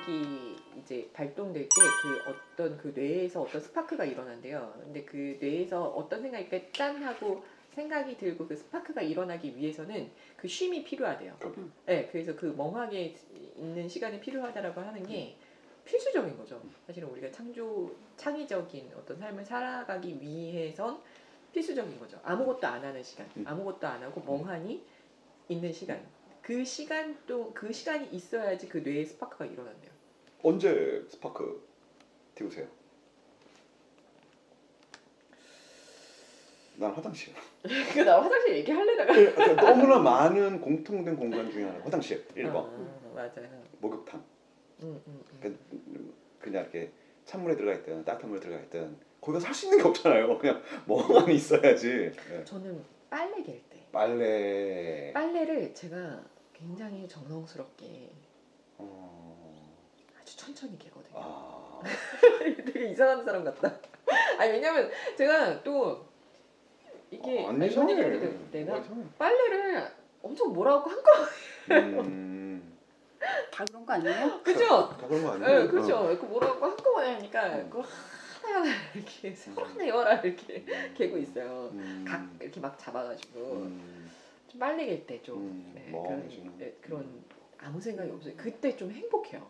영역이 이제 발동될 때 그 어떤 그 뇌에서 어떤 스파크가 일어난대요. 근데 그 뇌에서 어떤 생각이 짠 하고 생각이 들고 그 스파크가 일어나기 위해서는 그 쉼이 필요하대요. 네, 그래서 그 멍하게 있는 시간이 필요하다라고 하는 게 필수적인 거죠. 사실은 우리가 창의적인 어떤 삶을 살아가기 위해선 필수적인 거죠. 아무것도 안 하는 시간, 아무것도 안 하고 멍하니 있는 시간. 그 시간이 있어야지 그 뇌의 스파크가 일어난대요. 언제 스파크 띄우세요? 난 화장실. 나 화장실 얘기하려다가 너무나 많은 공통된 공간 중에 하나 화장실 1번. 맞아요. 목욕탕. 그냥 이렇게 찬물에 들어가 있든 따뜻한 물에 들어가 있든 거기가 살 수 있는 게 없잖아요. 그냥 멍하니 있어야지. 네. 저는 빨래 갤 때. 빨래를 제가 굉장히 정성스럽게 아주 천천히 개거든요. 되게 이상한 사람 같다. 아니 왜냐면 제가 또 이게 안 이상해. 내가 빨래를 엄청 뭐라고 한꺼번에 다 그런 거 아니에요? 그죠? 다 그런 거 아니에요? 네, 그렇죠. 그 뭐라고 한꺼번에 하니까 그거 하나하나 이렇게 손 내어라 이렇게 개고 있어요. 각 이렇게 막 잡아가지고 좀 빨래 갤 때 좀 그런 아무 생각이 없어요. 그때 좀 행복해요.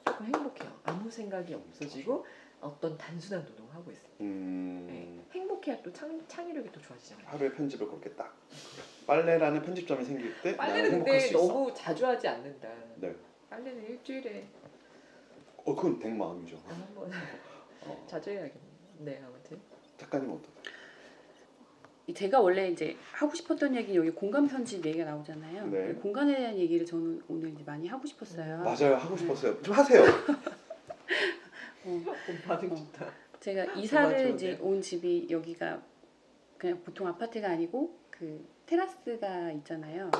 조금 행복해요. 아무 생각이 없어지고 어떤 단순한 노동을 하고 있어요. 네. 행복해야 또 창의력이 또 좋아지잖아요. 하루에 편집을 그렇게 딱 빨래라는 편집점이 생길 때 빨래는 근데 너무 자주 하지 않는다. 네. 빨래는 일주일에 그건 된 마음이죠. 한번 자주 해야겠네. 네, 아무튼 작가님 어떠세요? 제가 원래 이제 하고 싶었던 얘기 여기 공간 편집 얘기가 나오잖아요. 네. 공간에 대한 얘기를 저는 오늘 이제 많이 하고 싶었어요. 맞아요, 하고 싶었어요. 좀 하세요. 반응 좋다. 제가 이사를 이제 온 집이 여기가 그냥 보통 아파트가 아니고 그 테라스가 있잖아요.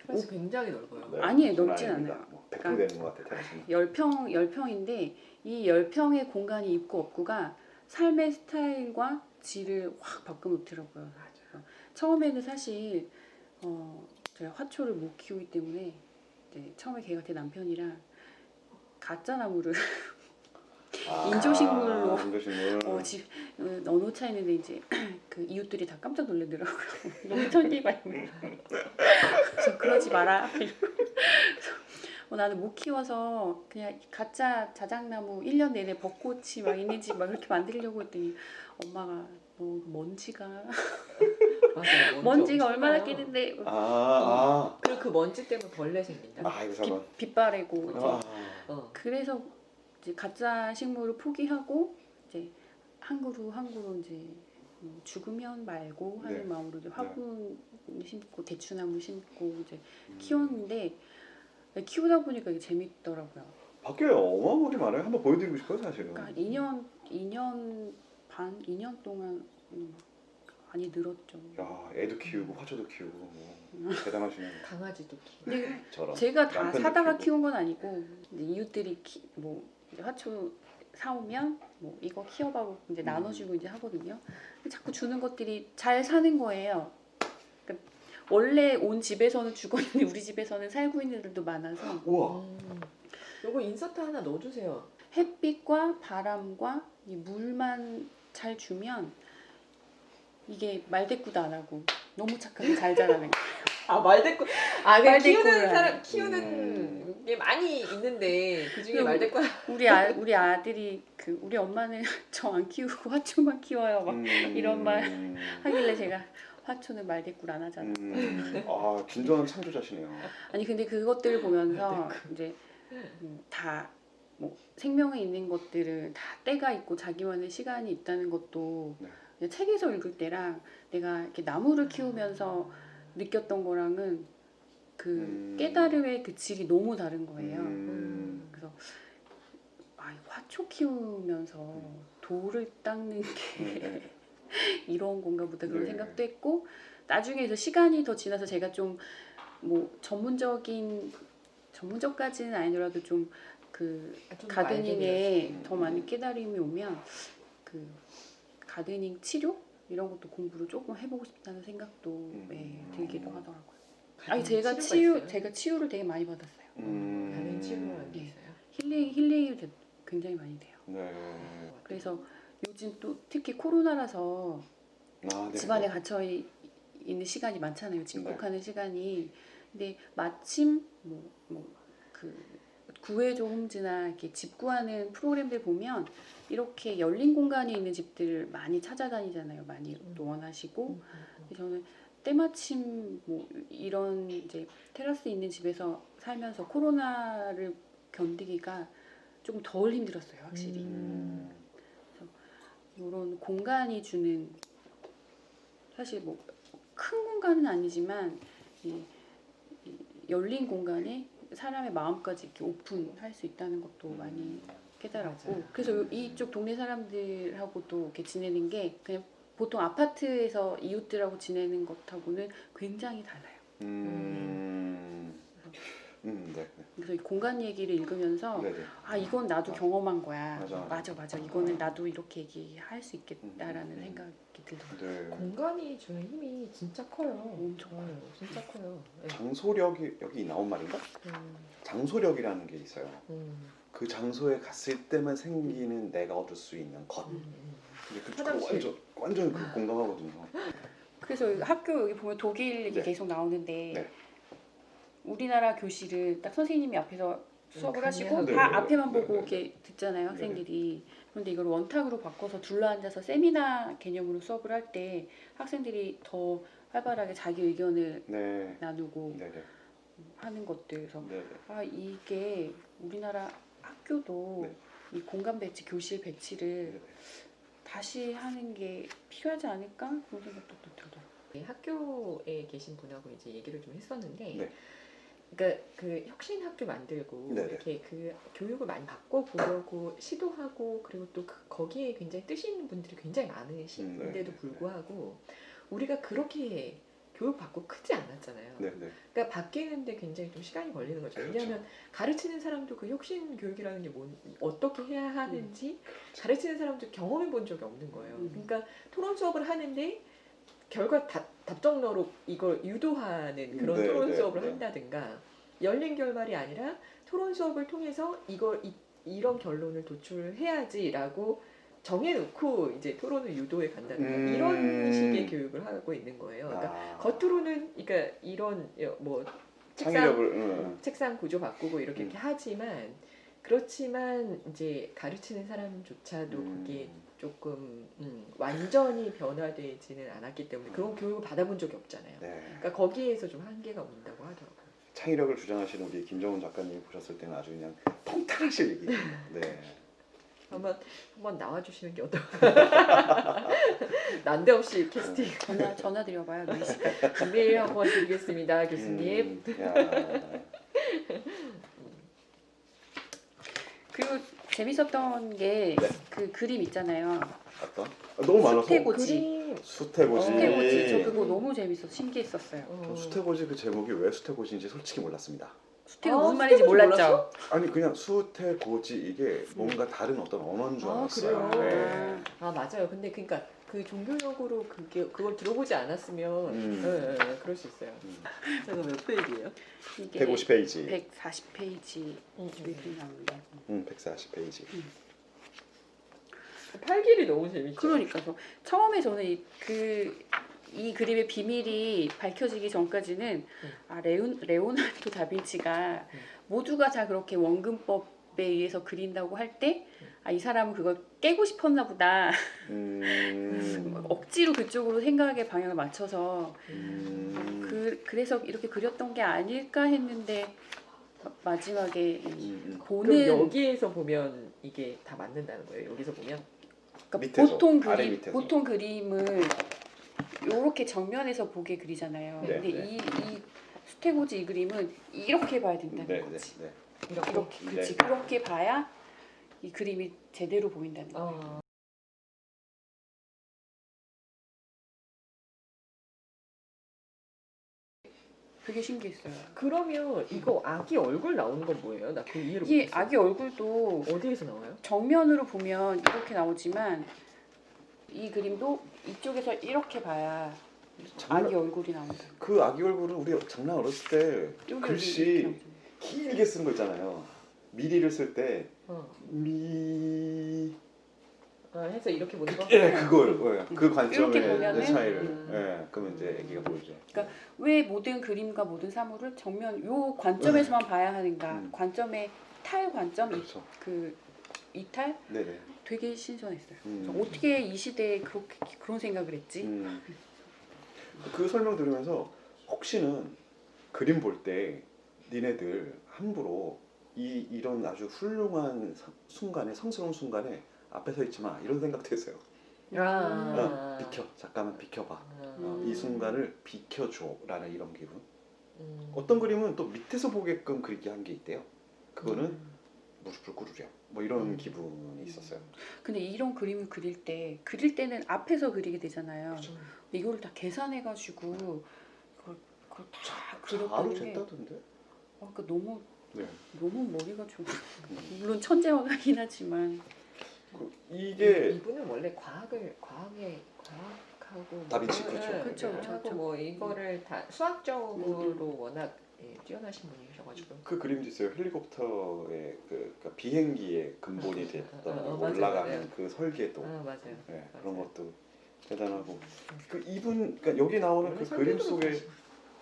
테라스 굉장히 넓어요. 네, 아니에요, 넓진 않아요. 뭐 100평 되는 것 같아요, 테라스는. 10평인데 이 10평의 공간이 있고 없고가 삶의 스타일과 질을 확 바꿔놓더라고요. 맞아요. 처음에는 사실 제가 화초를 못 키우기 때문에 이제 처음에 걔가 제 남편이랑 가짜 나무를 인조식물로 집 넣어놓자 했는데 이제 그 이웃들이 다 깜짝 놀라더라고요. 너무 천리발매. 그래서 그러지 마라. 나는 못 키워서 그냥 가짜 자작나무 1년 내내 벚꽃이 막 있는 집 막 그렇게 만들려고 했더니 엄마가 너 먼지가 맞아요. 먼지가 얼마나 끼는데 그리고 그 먼지 때문에 벌레 생긴다. 빛바래고 이제 그래서 이제 가짜 식물을 포기하고 이제 한 그루 한 그루 이제 죽으면 말고 하는 마음으로 이제 화분 심고 대추나무 심고 이제 키웠는데 키우다 보니까 이게 재밌더라고요. 바뀌어요. 어마어마하게 많아요. 한번 보여드리고 싶어요, 사실은. 그러니까 2년 반, 2년 동안 많이 늘었죠. 야, 애도 키우고 화초도 키우고 뭐 대단하시네요. 강아지도 키우고. 근데 저런. 제가 다 사다가 키운 건 아니고 이제 이웃들이 뭐 이제 화초 사오면 뭐 이거 키워봐고 이제 나눠주고 이제 하거든요. 자꾸 주는 것들이 잘 사는 거예요. 그러니까 원래 온 집에서는 죽었는데 우리 집에서는 살고 있는 애들도 많아서. 우와. 요거 인서트 하나 넣어주세요. 햇빛과 바람과 이 물만 잘 주면 이게 말대꾸도 안 하고 너무 착하게 잘 자라는 거예요. 말대꾸. 키우는 게 많이 있는데 그 중에 말대꾸. 우리 아들이 우리 엄마는 저 안 키우고 화초만 키워요. 막 이런 말 하길래 제가 화초는 말대꾸를 안 하잖아. 진정한 창조자시네요. 아니 근데 그것들을 보면서 이제 다 뭐 생명에 있는 것들을 다 때가 있고 자기만의 시간이 있다는 것도 그냥 책에서 읽을 때랑 내가 이렇게 나무를 키우면서 느꼈던 거랑은 그 깨달음의 그 질이 너무 다른 거예요. 그래서 화초 키우면서 돌을 닦는 게 이런 건가 보다 그런 생각도 했고 나중에 시간이 더 지나서 제가 좀 뭐 전문적까지는 아니더라도 좀 가드닝에 더 많은 깨달음이 오면 그 가드닝 치료 이런 것도 공부를 조금 해보고 싶다는 생각도 들기도 하더라고요. 아니 치료가 있어요? 제가 치유를 되게 많이 받았어요. 가는 치료라는 게 네. 있어요. 힐링이 굉장히 많이 돼요. 네. 그래서 요즘 또 특히 코로나라서 아, 네. 집 안에 갇혀 있는 시간이 많잖아요. 집콕하는 시간이. 근데 마침 그 구해줘 홈즈나 이렇게 집 구하는 프로그램들 보면 이렇게 열린 공간이 있는 집들을 많이 찾아다니잖아요. 많이 또 원하시고. 그래서 저는 때마침 뭐 이런 이제 테라스 있는 집에서 살면서 코로나를 견디기가 조금 덜 힘들었어요, 확실히. 이런 공간이 주는, 사실 뭐 큰 공간은 아니지만 이 열린 공간에 사람의 마음까지 이렇게 오픈할 수 있다는 것도 많이 깨달았고, 맞아요. 그래서 이쪽 동네 사람들하고도 이렇게 지내는 게 그냥 보통 아파트에서 이웃들하고 지내는 것하고는 굉장히 달라요. 네. 그래서 이 공간 얘기를 읽으면서 네네. 아, 이건 나도 경험한 거야. 맞아. 이거는 나도 이렇게 얘기할 수 있겠다라는 생각이 들더라고요. 네. 공간이 주는 힘이 진짜 커요. 엄청 진짜 커요. 네. 장소력이 여기 나온 말인가? 장소력이라는 게 있어요. 그 장소에 갔을 때만 생기는 내가 얻을 수 있는 것. 근데 그 화장실. 완전 그 공감하거든요. 그래서 학교 여기 보면 독일 얘기 네. 계속 나오는데 네. 우리나라 교실을 딱 선생님이 앞에서 수업을 하시고 네, 다 네, 앞에만 네, 보고 네. 이렇게 듣잖아요, 네. 학생들이. 그런데 이걸 원탁으로 바꿔서 둘러앉아서 세미나 개념으로 수업을 할 때 학생들이 더 활발하게 자기 의견을 네. 나누고 네네. 하는 것들. 그래서 네네. 아, 이게 우리나라 학교도 네. 이 공간 배치, 교실 배치를 네네. 다시 하는 게 필요하지 않을까? 그런 생각도 또 들더라고요. 학교에 계신 분하고 이제 얘기를 좀 했었는데, 네. 그러니까 그 혁신 학교 만들고 네네. 이렇게 그 교육을 많이 바꿔보려고 시도하고, 그리고 또 거기에 굉장히 뜻이 있는 분들이 굉장히 많으신데도 네. 불구하고 우리가 그렇게 교육받고 크지 않았잖아요. 네네. 그러니까 바뀌는데 굉장히 좀 시간이 걸리는 거죠. 그렇죠. 왜냐하면 가르치는 사람도 그 혁신 교육이라는 게 어떻게 해야 하는지 가르치는 사람도 경험해 본 적이 없는 거예요. 그러니까 토론 수업을 하는데 결과 답정너로 이걸 유도하는 그런 네, 토론 네, 수업을 네. 한다든가, 열린 결말이 아니라 토론 수업을 통해서 이런 결론을 도출해야지라고 정해놓고 이제 토론을 유도해 간다든가 이런 식의 교육을 하고 있는 거예요. 그러니까 겉으로는 그러니까 이런 뭐 책상 구조 바꾸고 이렇게 하지만, 그렇지만 이제 가르치는 사람조차도 그게 조금 완전히 변화되지는 않았기 때문에 그런 교육을 받아본 적이 없잖아요. 네. 그러니까 거기에서 좀 한계가 온다고 하더라고요. 창의력을 주장하시는 우리 김정은 작가님 보셨을 때는 아주 그냥 통탄하실 얘기. 네. 한번 나와주시는 게 어떨까? 난데없이 캐스팅 전화 드려봐요, 루이 씨. 메일 한번 드리겠습니다, 교수님. 그리고 재밌었던 게 그 그림 있잖아요. 어떤? 너무 많아서. 수태고지. 수태고지. 저 그거 너무 신기했었어요. 저 수태고지 그 제목이 왜 수태고지인지 솔직히 몰랐습니다. 수태가 무슨 말인지 몰랐죠? 아니 그냥 수태고지 이게 뭔가 다른 어떤 언어인 줄 알았어요. 그래요? 네. 맞아요. 근데 그러니까 그 종교적으로 그걸 들어보지 않았으면 그럴 수 있어요. 이거 몇 페이지예요? 이게 150페이지. 140페이지 이렇게 나오는데. 140페이지. 팔길이 너무 재밌죠. 그러니까 처음에 저는 이 그림의 비밀이 밝혀지기 전까지는 레오나르도 다빈치가 모두가 다 그렇게 원근법에 의해서 그린다고 할 때 이 사람은 그걸 깨고 싶었나 보다. 억지로 그쪽으로 생각의 방향을 맞춰서 그래서 이렇게 그렸던 게 아닐까 했는데 마지막에 그럼 보는 여기에서 보면 이게 다 맞는다는 거예요. 여기서 보면 그러니까 밑에서, 아래 밑에서. 보통 그림을 이렇게 정면에서 보게 그리잖아요. 네, 근데 네. 이 수태고지 이 그림은 이렇게 봐야 된다는 네, 거지. 네. 이렇게 네. 그렇지. 그렇게 봐야 이 그림이 제대로 보인다는 거예요. 되게 신기했어요. 그러면 이거 아기 얼굴 나오는 건 뭐예요? 나 그 이해를 이 못했어요. 아기 얼굴도 어디에서 나와요? 정면으로 보면 이렇게 나오지만 이 그림도 이쪽에서 이렇게 봐야 아기 얼굴이 나온다. 그 아기 얼굴은 우리 장난 어렸을 때 여기 글씨 이렇게 길게 쓴 거 있잖아요. 미리를 쓸 때 어. 미... 해서 이렇게 보는 거? 예, 그걸 그 관점의 이렇게 보면은, 차이를 예, 그러면 이제 애기가 보이죠. 왜 모든 그림과 모든 사물을 정면 요 관점에서만 봐야 하는가? 관점의 탈 관점, 그렇죠. 그 이탈 네네. 되게 신선했어요. 어떻게 이 시대에 그렇게 그런 생각을 했지? 그 설명 들으면서 혹시는 그림 볼 때 니네들 함부로 이런 아주 훌륭한 순간에 성스러운 순간에 앞에 서 있지 마 이런 생각도 했어요. 비켜 잠깐만 비켜봐. 이 순간을 비켜줘라는 이런 기분. 어떤 그림은 또 밑에서 보게끔 그리게 한 게 있대요. 그거는 무릎을 꿇으렴 뭐 이런 기분이 있었어요. 근데 이런 그림을 그릴 때는 앞에서 그리게 되잖아요. 그렇죠. 근데 이거를 다 계산해가지고 그걸 다 바로 그렸다는 게 됐다던데. 그러니까 너무 네. 너무 머리가 좋아. 물론 천재화가긴 하지만 이게 이분은 원래 과학하고 다빈치, 뭐 그렇죠. 그렇죠, 하고 그렇죠. 뭐 이거를 다 수학적으로 워낙 뛰어나신 분이셔가지고. 그 그림도 있어요. 헬리콥터의 그러니까 비행기의 근본이 됐던 맞아요, 올라가는 맞아요. 그 설계도 맞아요. 네, 맞아요. 그런 것도 대단하고 그 이분 그러니까 여기 나오는 그 그림 속의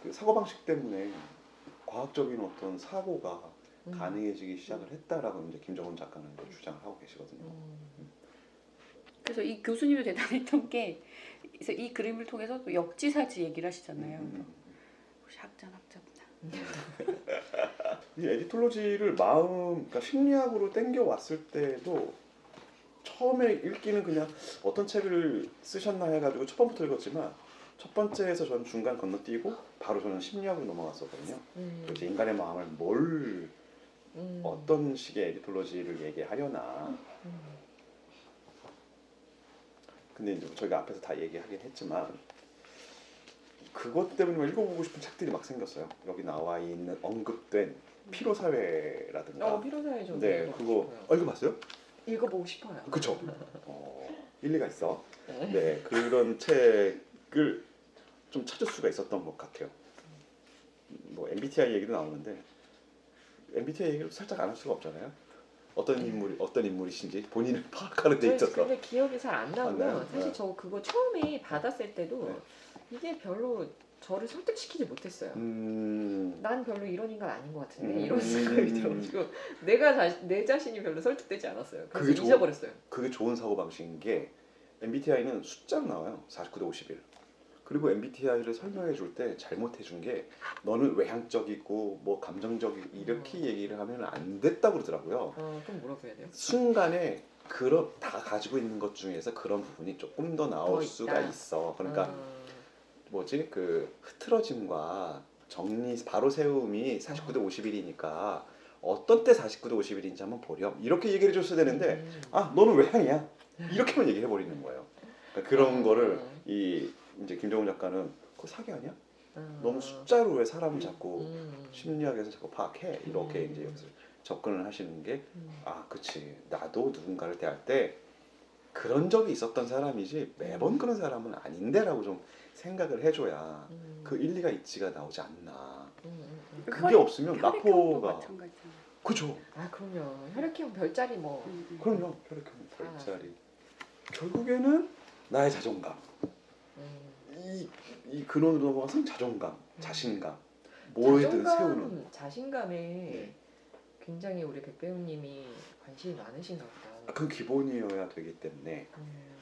그 사고방식 때문에 과학적인 어떤 사고가 가능해지기 시작을 했다라고 이제 김정은 작가는 이제 주장을 하고 계시거든요. 그래서 이 교수님도 대단했던 게 그래서 이 그림을 통해서 또 역지사지 얘기를 하시잖아요. 혹시 학자보다. 이 에디톨로지를 그러니까 심리학으로 땡겨 왔을 때도 처음에 읽기는 그냥 어떤 책을 쓰셨나 해가지고 첫 번부터 읽었지만 첫 번째에서 저는 중간 건너뛰고 바로 저는 심리학으로 넘어갔었거든요. 그래서 인간의 마음을 어떤 식의 에디톨로지를 얘기하려나. 근데 이제 저희가 앞에서 다 얘기하긴 했지만 그것 때문에 읽어보고 싶은 책들이 막 생겼어요. 여기 나와 있는 언급된 피로사회라든가. 피로사회 좀. 네, 그거 읽어봤어요? 읽어보고 싶어요. 그쵸. 일리가 있어. 네, 그런 책을 좀 찾을 수가 있었던 것 같아요. 뭐 MBTI 얘기도 나오는데 MBTI 얘기를 살짝 안 할 수가 없잖아요. 어떤 인물이신지 본인을 파악하는 데 있어서. 근데 기억이 잘 안 나고요. 나요? 사실 네. 저 그거 처음에 받았을 때도 네. 이게 별로 저를 설득시키지 못했어요. 난 별로 이런 인간 아닌 것 같은데 이런 생각이 들어가지고 내 자신이 별로 설득되지 않았어요. 그래서 잊어버렸어요. 그게 좋은 사고방식인 게 MBTI는 숫자로 나와요. 49대 51. 그리고 MBTI를 설명해 줄 때 잘못해 준 게 너는 외향적이고 뭐 감정적이고 이렇게 얘기를 하면 안 됐다고 그러더라고요. 그럼 뭐라고 해야 돼요? 순간에 다 가지고 있는 것 중에서 그런 부분이 조금 더 나올 수가 있어. 그러니까 뭐지 그 흐트러짐과 정리 바로 세움이 49대 51이니까 어떤 때 49대 51인지 한번 보렴 이렇게 얘기를 해줬어야 되는데 너는 외향이야 이렇게만 얘기해 버리는 거예요. 그러니까 그런 거를 이제 김정은 작가는 그거 사기 아니야? 너무 숫자로 왜 사람을 자꾸 심리학에서 자꾸 파악해 이렇게 이제 여기서 접근을 하시는 게 그치 나도 누군가를 대할 때 그런 적이 있었던 사람이지 매번 그런 사람은 아닌데라고 좀 생각을 해줘야 그 일리가 있지가 나오지 않나. 그게 없으면 나포가 그죠. 그럼요. 혈액형 별자리 뭐. 그럼요. 혈액형 별자리. 결국에는 나의 자존감. 이 근원으로 넘어가서 자존감, 자신감, 뭐에든 세우는. 자신감에 굉장히 우리 백 배우님이 관심이 많으신가 보다. 그 기본이어야 되기 때문에.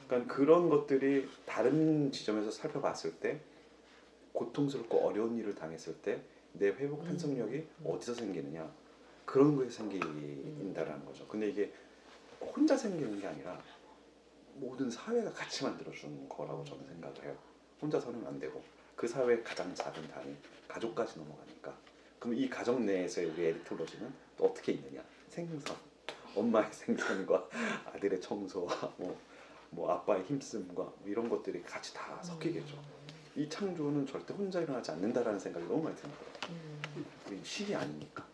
그러니까 그런 것들이 다른 지점에서 살펴봤을 때 고통스럽고 어려운 일을 당했을 때 내 회복 탄성력이 어디서 생기느냐 그런 거에 생긴다라는 거죠. 근데 이게 혼자 생기는 게 아니라 모든 사회가 같이 만들어주는 거라고 저는 생각을 해요. 혼자서는 안 되고 그 사회의 가장 작은 단위 가족까지 넘어가니까. 그럼 이 가정 내에서의 우리 에디톨로지는 또 어떻게 있느냐? 생선, 엄마의 생선과 아들의 청소와 뭐 아빠의 힘씀과 이런 것들이 같이 다 섞이겠죠. 이 창조는 절대 혼자 일어나지 않는다라는 생각이 너무 많이 드는 거예요. 우리 신이 아니니까.